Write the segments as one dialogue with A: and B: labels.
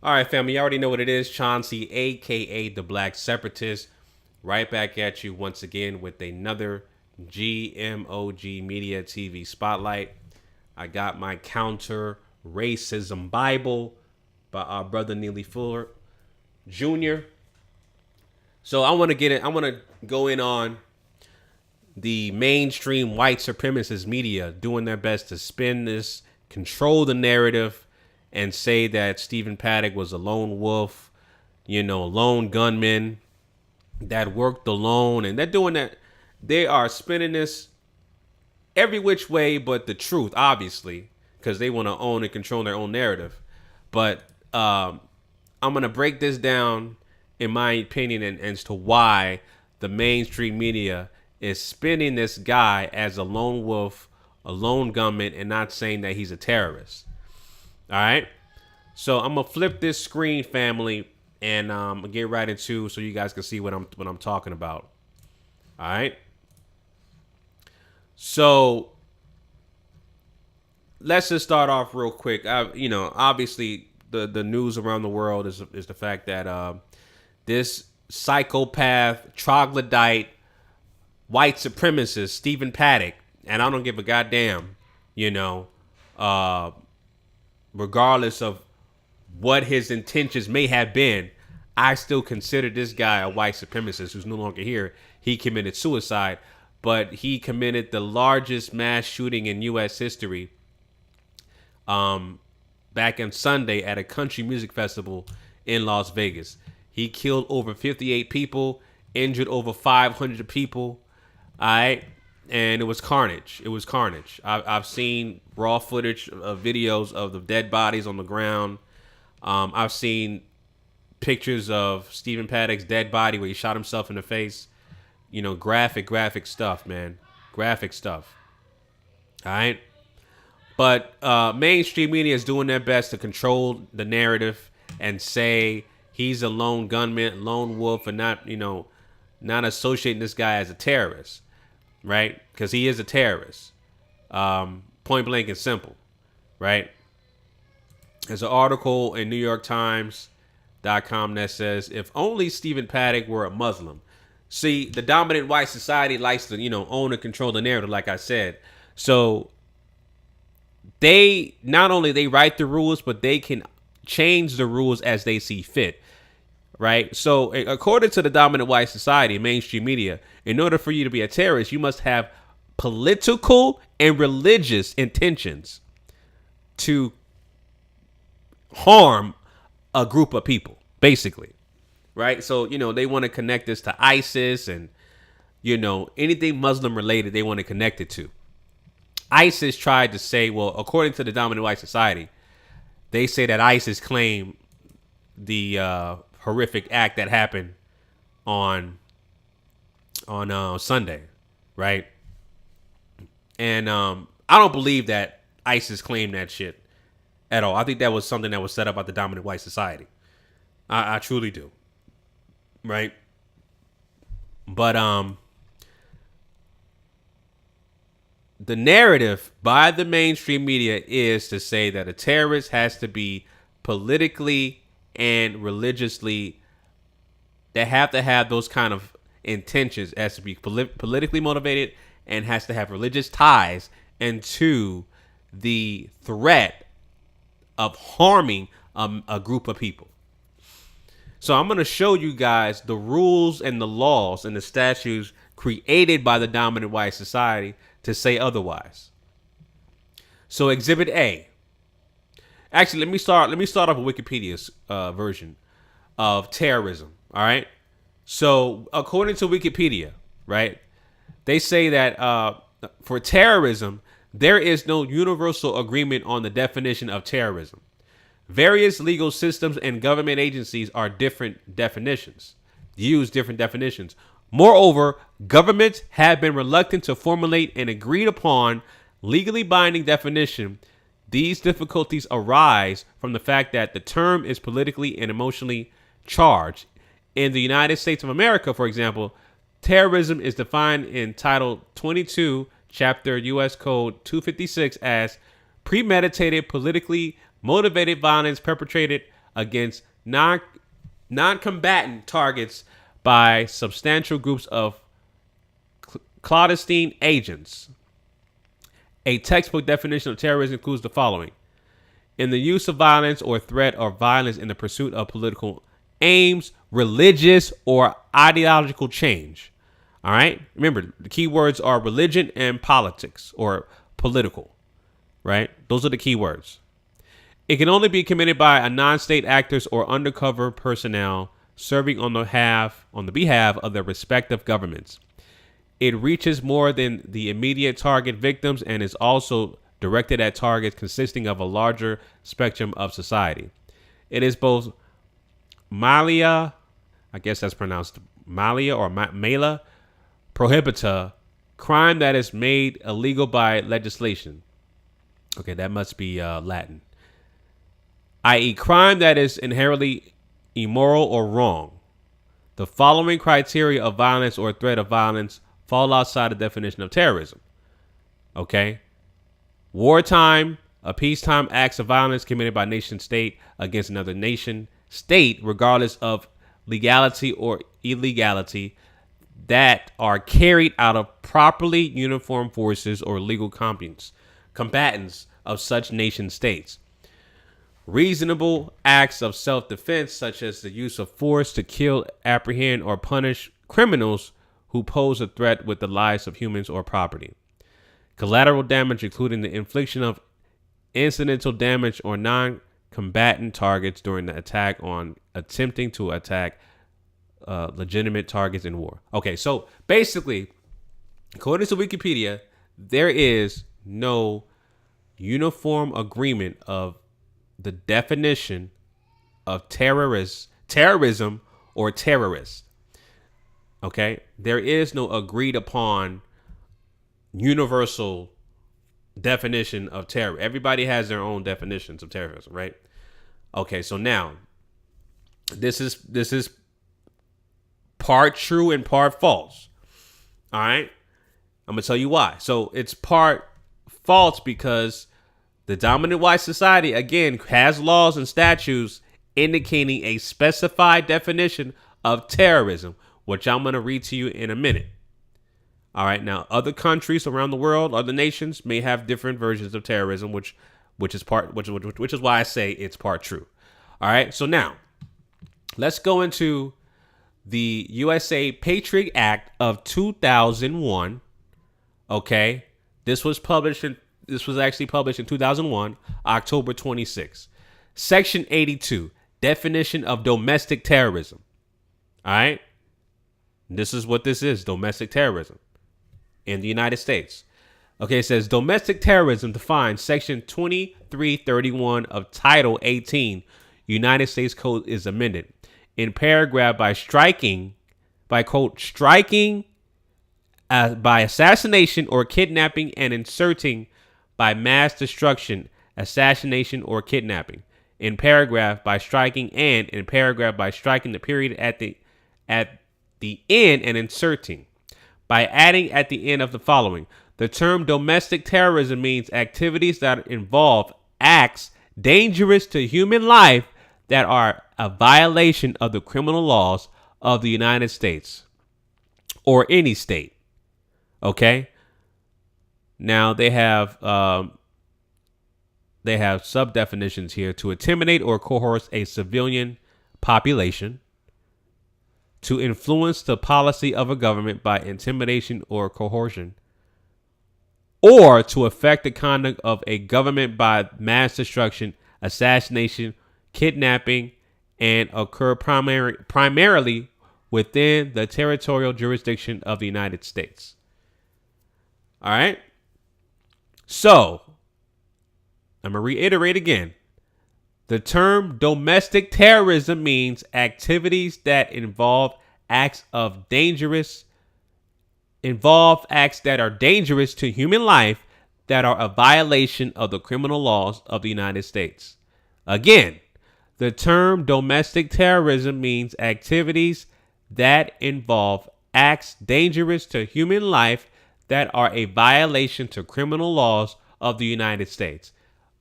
A: All right, family, you already know what it is. Chauncey, a.k.a. the Black Separatist, right back at you once again with another GMOG Media TV Spotlight. I got my counter racism Bible by our brother Neely Fuller Jr. So I want to get it. I want to go in on the mainstream white supremacist media doing their best to spin this, control the narrative, and say that Stephen Paddock was a lone wolf, a lone gunman that worked alone. And they're doing that. They are spinning this every which way but the truth, obviously, because they want to own and control their own narrative. But I'm going to break this down, in my opinion, and as to why the mainstream media is spinning this guy as a lone wolf, a lone gunman, and not saying that he's a terrorist. All right, so I'm gonna flip this screen, family, and get right into so you guys can see what I'm talking about. All right, so let's just start off real quick. Obviously the news around the world is the fact that this psychopath, troglodyte, white supremacist Stephen Paddock, and I don't give a goddamn, regardless of what his intentions may have been, I still consider this guy a white supremacist who's no longer here. He committed suicide, but he committed the largest mass shooting in U.S. history back on Sunday at a country music festival in Las Vegas. He killed over 58 people, injured over 500 people. All right. And it was carnage. I've seen raw footage of videos of the dead bodies on the ground. I've seen pictures of Stephen Paddock's dead body where he shot himself in the face. Graphic stuff, man. Graphic stuff. All right. But mainstream media is doing their best to control the narrative and say he's a lone gunman, lone wolf, and not associating this guy as a terrorist. Right? Because he is a terrorist. Point blank and simple. Right? There's an article in NewYorkTimes.com that says, if only Stephen Paddock were a Muslim. See, the dominant white society likes to, own and control the narrative, like I said. So they not only they write the rules, but they can change the rules as they see fit. Right. So according to the dominant white society, mainstream media, in order for you to be a terrorist, you must have political and religious intentions to harm a group of people, basically. Right. So, they want to connect this to ISIS and, anything Muslim related, they want to connect it to. ISIS tried to say, well, according to the dominant white society, they say that ISIS claimed the horrific act that happened on Sunday, right? And I don't believe that ISIS claimed that shit at all. I think that was something that was set up by the dominant white society. I truly do, right? But the narrative by the mainstream media is to say that a terrorist has to be politically and religiously, they have to have those kind of intentions, as to be politically motivated and has to have religious ties, and to the threat of harming a group of people. So I'm going to show you guys the rules and the laws and the statutes created by the dominant white society to say otherwise. So Exhibit A. Actually, let me start off with Wikipedia's version of terrorism. All right. So according to Wikipedia, right, they say that for terrorism, there is no universal agreement on the definition of terrorism. Various legal systems and government agencies are different definitions, use different definitions. Moreover, governments have been reluctant to formulate an agreed upon legally binding definition. These difficulties arise from the fact that the term is politically and emotionally charged. In the United States of America, for example, terrorism is defined in Title 22, Chapter U.S. Code 256 as premeditated, politically motivated violence perpetrated against non-combatant targets by substantial groups of clandestine agents. A textbook definition of terrorism includes the following: in the use of violence or threat or violence in the pursuit of political aims, religious or ideological change. All right. Remember, the key words are religion and politics or political. Right. Those are the key words. It can only be committed by a non-state actors or undercover personnel serving on the behalf of their respective governments. It reaches more than the immediate target victims and is also directed at targets consisting of a larger spectrum of society. It is both malia, I guess that's pronounced malia or mala, prohibita, crime that is made illegal by legislation. Okay, that must be Latin. I.e., crime that is inherently immoral or wrong. The following criteria of violence or threat of violence fall outside the definition of terrorism. Okay? Wartime, peacetime acts of violence committed by nation state against another nation state, regardless of legality or illegality, that are carried out of properly uniformed forces or legal combatants of such nation states. Reasonable acts of self-defense, such as the use of force to kill, apprehend, or punish criminals who pose a threat with the lives of humans or property. Collateral damage, including the infliction of incidental damage or non-combatant targets during the attack on attempting to attack legitimate targets in war. Okay, so basically, according to Wikipedia, there is no uniform agreement of the definition of terrorism or terrorist. Okay, there is no agreed upon universal definition of terror. Everybody has their own definitions of terrorism, right? Okay, so now this is part true and part false. All right, I'm gonna tell you why. So it's part false because the dominant white society, again, has laws and statutes indicating a specified definition of terrorism, which I'm going to read to you in a minute. All right. Now, other countries around the world, other nations may have different versions of terrorism, which is why I say it's part true. All right. So now let's go into the USA Patriot Act of 2001. Okay. This was actually published in 2001, October 26. Section 82, definition of domestic terrorism. All right. This is what this is, domestic terrorism in the United States. Okay, it says domestic terrorism defines Section 2331 of Title 18 United States Code is amended in paragraph by by assassination or kidnapping and inserting by mass destruction, assassination, or kidnapping. In paragraph by striking and in paragraph by striking the period at the end and inserting. By adding at the end of the following. The term domestic terrorism means activities that involve acts dangerous to human life that are a violation of the criminal laws of the United States or any state. Okay? Now they have sub definitions here: to intimidate or coerce a civilian population, to influence the policy of a government by intimidation or coercion, or to affect the conduct of a government by mass destruction, assassination, kidnapping, and occur primarily within the territorial jurisdiction of the United States. All right. So, I'm going to reiterate again. The term domestic terrorism means activities that involve acts that are dangerous to human life that are a violation of the criminal laws of the United States. Again, the term domestic terrorism means activities that involve acts dangerous to human life that are a violation to criminal laws of the United States.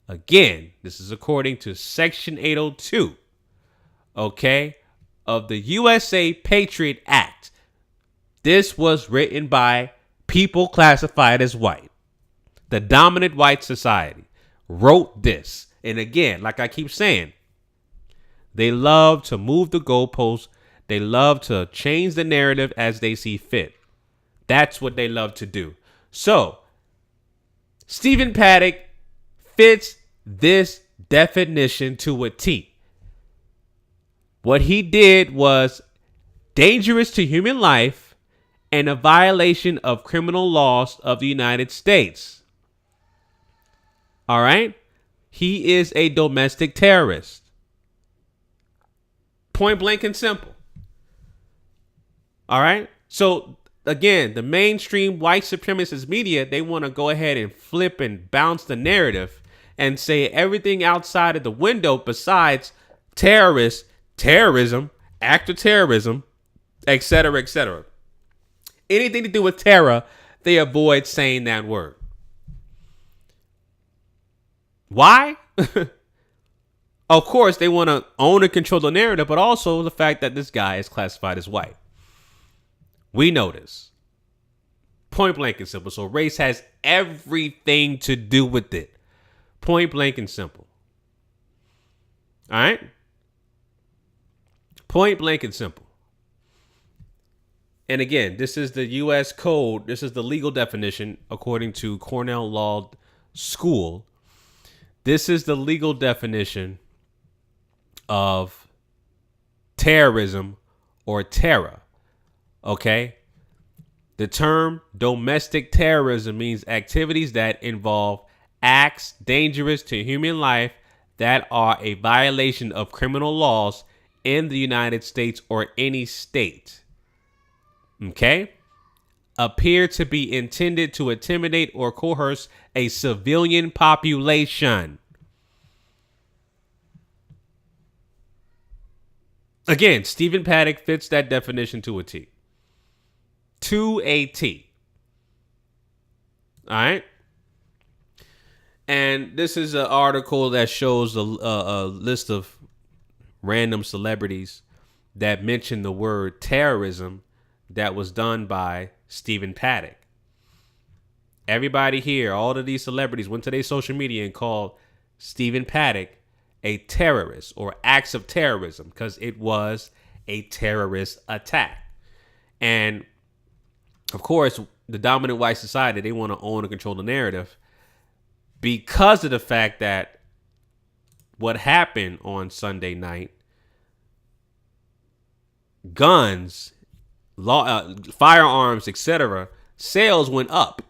A: Again, this is according to Section 802 okay, of the USA Patriot Act. This was written by people classified as white. The dominant white society wrote this. And again, like I keep saying, they love to move the goalposts. They love to change the narrative as they see fit. That's what they love to do. So, Stephen Paddock fits this definition to a T. What he did was dangerous to human life and a violation of criminal laws of the United States. All right? He is a domestic terrorist. Point blank and simple. All right? So, again, the mainstream white supremacist media, they want to go ahead and flip and bounce the narrative and say everything outside of the window besides terrorists, terrorism, act of terrorism, etc., etc. Anything to do with terror, they avoid saying that word. Why? Of course, they want to own and control the narrative, but also the fact that this guy is classified as white. We know this. Point blank and simple. So race has everything to do with it. Point blank and simple. All right? Point blank and simple. And again, this is the U.S. Code. This is the legal definition according to Cornell Law School. This is the legal definition of terrorism or terror. Okay? The term domestic terrorism means activities that involve acts dangerous to human life that are a violation of criminal laws in the United States or any state. Okay? Appear to be intended to intimidate or coerce a civilian population. Again, Stephen Paddock fits that definition to a T. To a T. All right? And this is an article that shows a list of random celebrities that mention the word terrorism that was done by Stephen Paddock. Everybody here, all of these celebrities went to their social media and called Stephen Paddock a terrorist or acts of terrorism because it was a terrorist attack. And of course, the dominant white society, they want to own and control the narrative because of the fact that what happened on Sunday night, guns, firearms, etc., sales went up.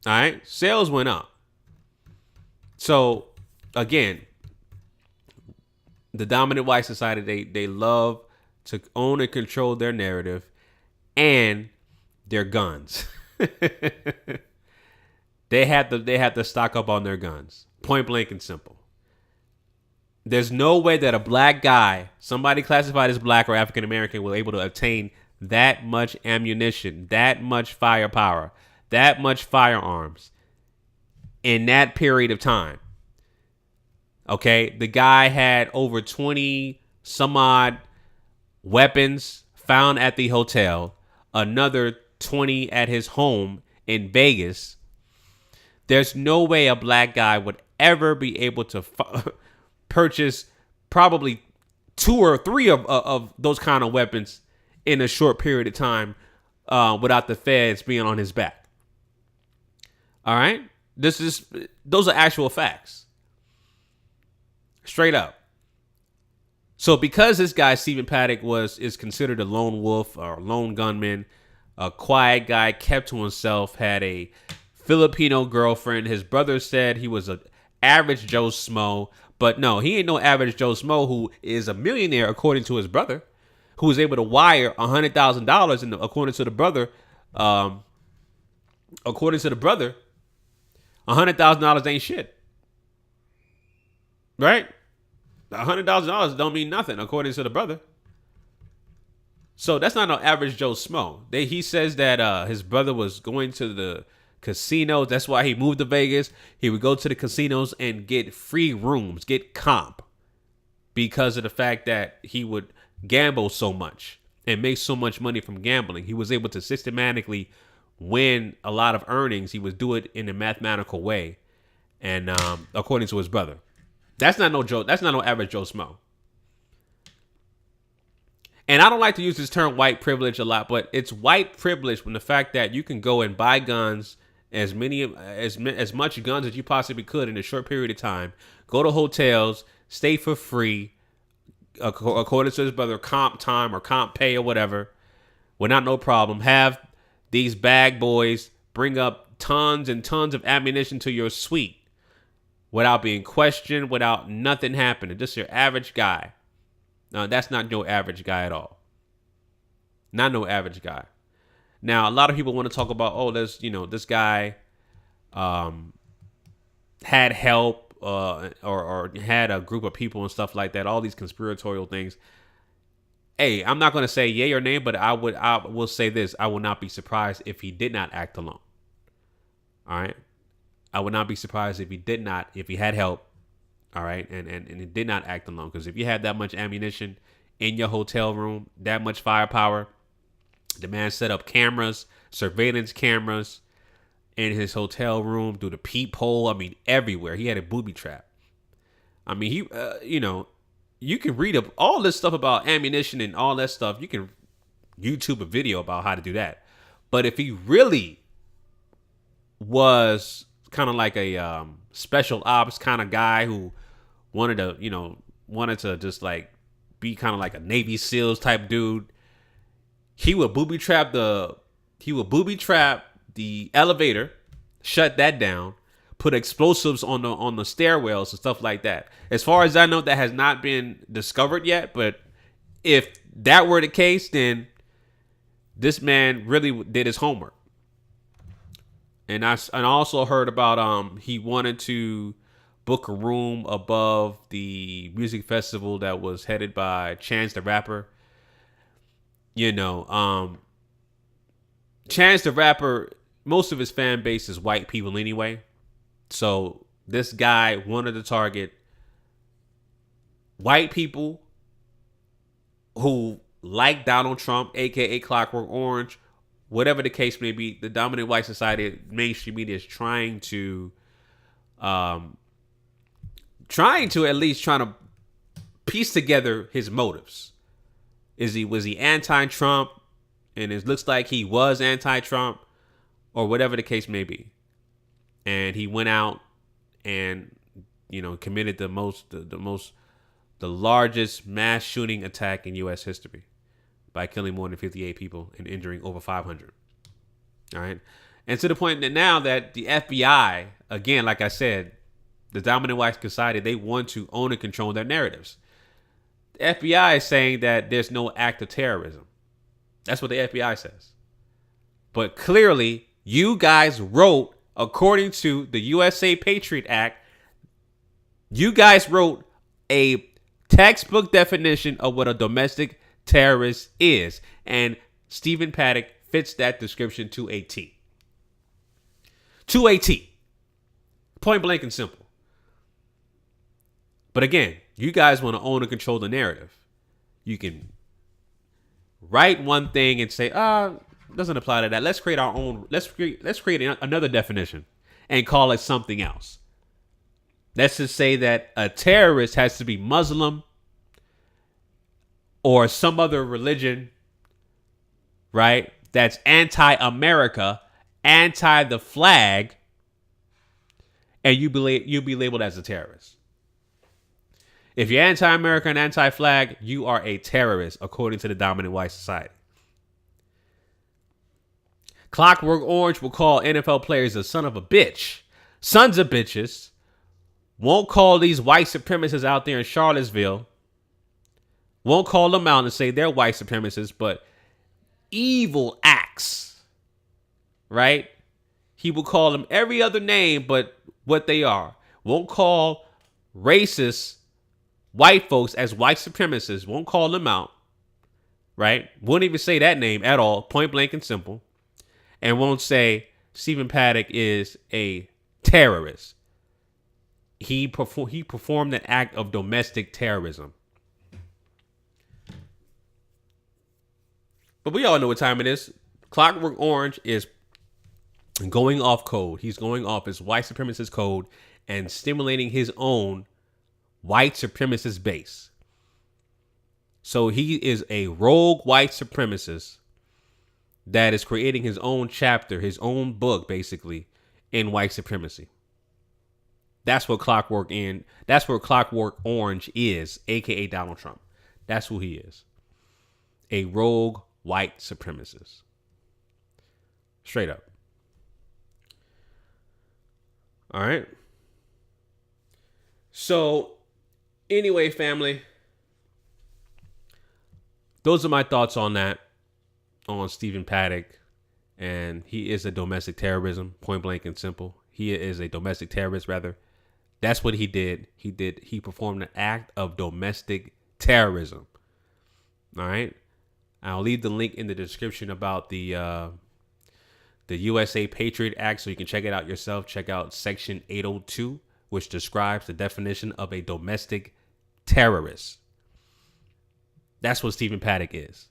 A: All right, sales went up. So again, the dominant white society, they love to own and control their narrative and their guns. They have to stock up on their guns. Point blank and simple. There's no way that a black guy, somebody classified as black or African American, will able to obtain that much ammunition, that much firepower, that much firearms in that period of time. Okay, the guy had over 20 some odd weapons found at the hotel, another 20 at his home in Vegas. There's no way a black guy would ever be able to purchase probably 2 or 3 of those kind of weapons in a short period of time without the feds being on his back. All right, those are actual facts. Straight up. So because this guy, Stephen Paddock, is considered a lone wolf or lone gunman, a quiet guy, kept to himself, had a Filipino girlfriend. His brother said he was an average JoeSMO, but no, he ain't no average JoeSMO who is a millionaire, according to his brother, who was able to wire $100,000. And according to the brother, $100,000 ain't shit. Right? $100,000 don't mean nothing, according to the brother. So that's not no average JoeSMO. He says that his brother was going to the casinos. That's why he moved to Vegas. He would go to the casinos and get free rooms, get comp, because of the fact that he would gamble so much and make so much money from gambling. He was able to systematically win a lot of earnings. He would do it in a mathematical way, and according to his brother. That's not no Joe. That's not no average Joe Smo. And I don't like to use this term white privilege a lot, but it's white privilege when the fact that you can go and buy guns, as much guns as you possibly could in a short period of time, go to hotels, stay for free, according to his brother, comp time or comp pay or whatever, without no problem. Have these bag boys bring up tons and tons of ammunition to your suite without being questioned, without nothing happening. Just your average guy. No, that's not no average guy at all. Not no average guy. Now, a lot of people want to talk about, this guy had help or had a group of people and stuff like that. All these conspiratorial things. Hey, I'm not going to say yay or nay, but I will say this. I will not be surprised if he did not act alone. All right. I would not be surprised if he had help. All right. And he did not act alone. Because if you had that much ammunition in your hotel room, that much firepower, the man set up cameras, surveillance cameras in his hotel room, through the peephole. I mean, everywhere. He had a booby trap. I mean, you can read up all this stuff about ammunition and all that stuff. You can YouTube a video about how to do that. But if he really was kind of like a special ops kind of guy who wanted to just like be kind of like a Navy SEALs type dude, he would booby trap the elevator, shut that down, put explosives on the stairwells and stuff like that. As far as I know, that has not been discovered yet. But if that were the case, then this man really did his homework. And I also heard about he wanted to book a room above the music festival that was headed by Chance the Rapper. Chance the Rapper, most of his fan base is white people anyway. So this guy wanted to target white people who like Donald Trump, aka Clockwork Orange, whatever the case may be. The dominant white society, mainstream media is trying to at least piece together his motives. Was he anti-Trump? And it looks like he was anti-Trump, or whatever the case may be. And he went out and, committed the largest mass shooting attack in U.S. history by killing more than 58 people and injuring over 500. All right. And to the point that now that the FBI, again, like I said, the dominant white society, they want to own and control their narratives. The FBI is saying that there's no act of terrorism. That's what the FBI says. But clearly, you guys wrote, according to the USA Patriot Act, you guys wrote a textbook definition of what a domestic terrorist is. And Stephen Paddock fits that description to a T. To a T. Point blank and simple. But again, you guys want to own and control the narrative. You can write one thing and say, doesn't apply to that. Let's create our own. Let's create another definition and call it something else. Let's just say that a terrorist has to be Muslim or some other religion, right? That's anti-America, anti the flag, and you'll be labeled as a terrorist. If you're anti-America and anti-flag, you are a terrorist, according to the dominant white society. Clockwork Orange will call NFL players a son of a bitch. Sons of bitches. Won't call these white supremacists out there in Charlottesville. Won't call them out and say they're white supremacists, but evil acts. Right? He will call them every other name but what they are. Won't call racist white folks as white supremacists. Won't call them out. Right? Won't even say that name at all. Point blank and simple. And won't say Stephen Paddock is a terrorist. He performed an act of domestic terrorism. But we all know what time it is. Clockwork Orange is going off code. He's going off his white supremacist code and stimulating his own white supremacist base. So he is a rogue white supremacist that is creating his own chapter, his own book, basically, in white supremacy. That's what Clockwork Orange is, aka Donald Trump. That's who he is. A rogue white supremacist. Straight up. All right. So, anyway, family, those are my thoughts on that, on Stephen Paddock. And he is a domestic terrorism, point blank and simple. He is a domestic terrorist, rather. That's what he did. He performed an act of domestic terrorism. All right. I'll leave the link in the description about the USA Patriot Act, so you can check it out yourself. Check out Section 802, which describes the definition of a domestic terrorist. That's what Stephen Paddock is.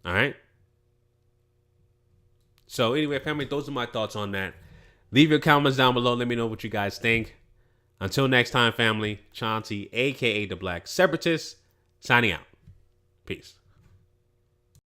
A: All right. So anyway, family, those are my thoughts on that. Leave your comments down below. Let me know what you guys think. Until next time, family, Chauncey, a.k.a. The Black Separatist, signing out. Peace.